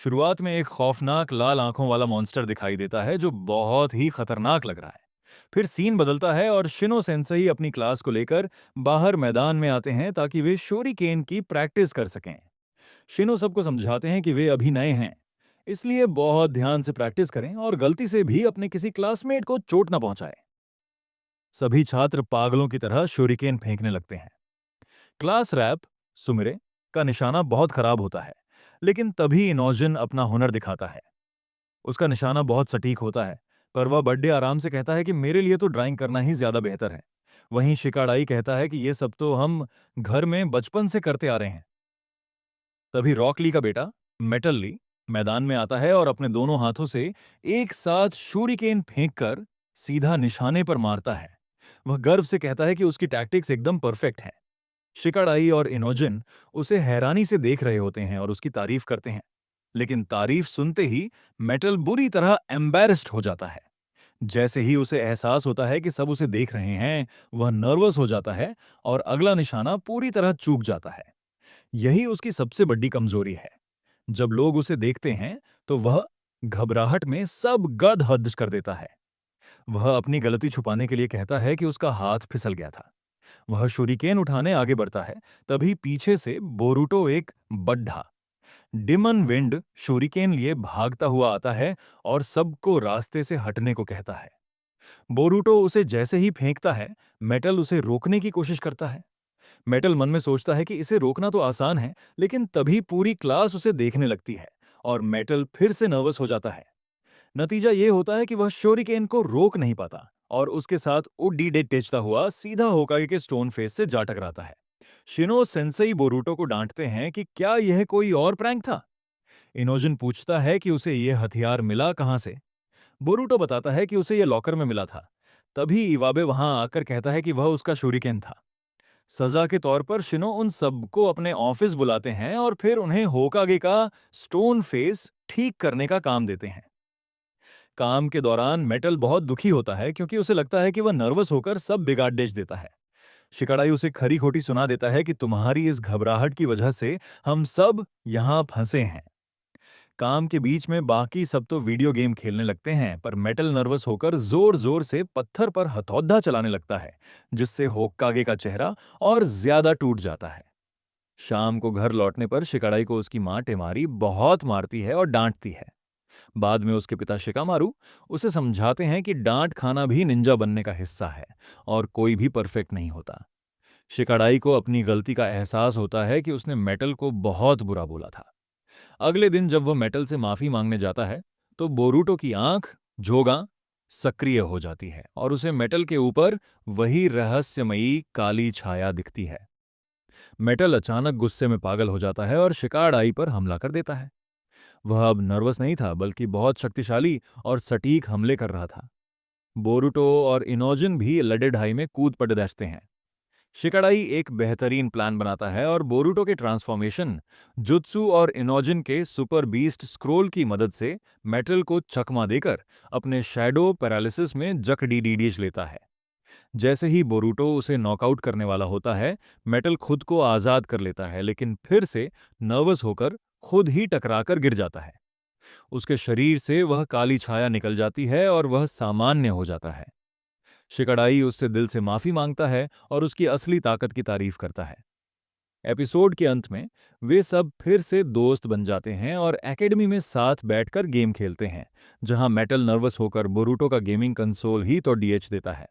शुरुआत में एक खौफनाक लाल आंखों वाला मॉन्स्टर दिखाई देता है जो बहुत ही खतरनाक लग रहा है। फिर सीन बदलता है और शिनो सेंसेई अपनी क्लास को लेकर बाहर मैदान में आते हैं ताकि वे शोरिकेन की प्रैक्टिस कर सकें। शिनो सबको समझाते हैं कि वे अभी नए हैं, इसलिए बहुत ध्यान से प्रैक्टिस करें और गलती से भी अपने किसी क्लासमेट को चोट न पहुंचाएं। सभी छात्र पागलों की तरह शोरिकेन फेंकने लगते हैं। क्लास रैप सुमिरे का निशाना बहुत खराब होता है, लेकिन तभी इनोजन अपना हुनर दिखाता है। उसका निशाना बहुत सटीक होता है, पर वह बर्थडे आराम से कहता है कि मेरे लिए तो ड्राइंग करना ही ज्यादा बेहतर है। वहीं शिकाडाई कहता है कि ये सब तो हम घर में बचपन से करते आ रहे हैं। तभी रॉक ली का बेटा मेटल ली मैदान में आता है और अपने दोनों हाथों से एक साथ शूरिकेन फेंककर सीधा निशाने पर मारता है। वह गर्व से कहता है कि उसकी टैक्टिक्स एकदम परफेक्ट है। शिकाडाई और इनोजिन उसे हैरानी से देख रहे होते हैं और उसकी तारीफ करते हैं, लेकिन तारीफ सुनते ही मेटल बुरी तरह एम्बैरेस्ड हो जाता है। जैसे ही उसे एहसास होता है कि सब उसे देख रहे हैं, वह नर्वस हो जाता है और अगला निशाना पूरी तरह चूक जाता है। यही उसकी सबसे बड़ी कमजोरी है। जब लोग उसे देखते हैं, तो वह घबराहट में सब गद-हद कर देता है। वह अपनी गलती छुपाने के लिए कहता है कि उसका हाथ फिसल गया था। वह शूरिकेन उठाने आगे बढ़ता है, तभी पीछे से बोरुटो एक बड्ढा डिमन विंड शूरिकेन लिए भागता हुआ आता है और सबको रास्ते से हटने को कहता है। बोरुटो उसे जैसे ही फेंकता है, मेटल उसे रोकने की कोशिश करता है। मेटल मन में सोचता है कि इसे रोकना तो आसान है, लेकिन तभी पूरी क्लास उसे देखने लगती है और मेटल फिर से नर्वस हो जाता है। नतीजा ये होता है कि वह शोरिकेन को रोक नहीं पाता और उसके साथ उड्डीडे टेचता हुआ सीधा होकागे के स्टोन फेस से जा टकराता है। शिनो सेंसेई बोरुटो को डांटते हैं कि क्या यह कोई और प्रैंक था। इनोजिन पूछता है कि उसे यह हथियार मिला कहां से। बोरुटो बताता है कि उसे यह लॉकर में मिला था। तभी इवाबे वहां आकर कहता है कि वह उसका शूरिकेन था। सजा के तौर पर शिनो उन सबको अपने ऑफिस बुलाते हैं और फिर उन्हें होकागे का स्टोन फेस ठीक करने का काम देते हैं। काम के दौरान मेटल बहुत दुखी होता है क्योंकि उसे लगता है कि वह नर्वस होकर सब बिगाड़ डेच देता है। शिकाडाई उसे खरी खोटी सुना देता है कि तुम्हारी इस घबराहट की वजह से हम सब यहां फंसे हैं। काम के बीच में बाकी सब तो वीडियो गेम खेलने लगते हैं, पर मेटल नर्वस होकर जोर जोर से पत्थर पर हथौड़ा चलाने लगता है, जिससे होक्कागे का चेहरा और ज्यादा टूट जाता है। शाम को घर लौटने पर शिकाडाई को उसकी मां टेमारी बहुत मारती है और डांटती है। बाद में उसके पिता शिकामारु उसे समझाते हैं कि डांट खाना भी निंजा बनने का हिस्सा है और कोई भी परफेक्ट नहीं होता। शिकाडाई को अपनी गलती का एहसास होता है कि उसने मेटल को बहुत बुरा बोला था। अगले दिन जब वह मेटल से माफी मांगने जाता है, तो बोरुटो की आंख जोगा सक्रिय हो जाती है और उसे मेटल के ऊपर वही रहस्यमयी काली छाया दिखती है। मेटल अचानक गुस्से में पागल हो जाता है और शिकाडाई पर हमला कर देता है। वह अब नर्वस नहीं था, बल्कि बहुत शक्तिशाली और सटीक हमले कर रहा था। बोरुटो और इनोजिन भी लड़े-ढाई में कूद पड़ बैठते हैं। शिकाडाई एक बेहतरीन प्लान बनाता है और बोरुटो के ट्रांसफॉर्मेशन, जुत्सु और इनोजिन के सुपर बीस्ट स्क्रोल की मदद से मेटल को चकमा देकर अपने शैडो पैरालिसिस में जकड़ीडीडीज लेता है। जैसे ही बोरुटो उसे नॉकआउट करने वाला होता है, मेटल खुद को आजाद कर लेता है, लेकिन फिर से नर्वस होकर खुद ही टकराकर गिर जाता है। उसके शरीर से वह काली छाया निकल जाती है और वह सामान्य हो जाता है। शिकाडाई उससे दिल से माफी मांगता है और उसकी असली ताकत की तारीफ करता है। एपिसोड के अंत में वे सब फिर से दोस्त बन जाते हैं और एकेडमी में साथ बैठकर गेम खेलते हैं, जहां मेटल नर्वस होकर बोरुटो का गेमिंग कंसोल ही तो डीएच देता है।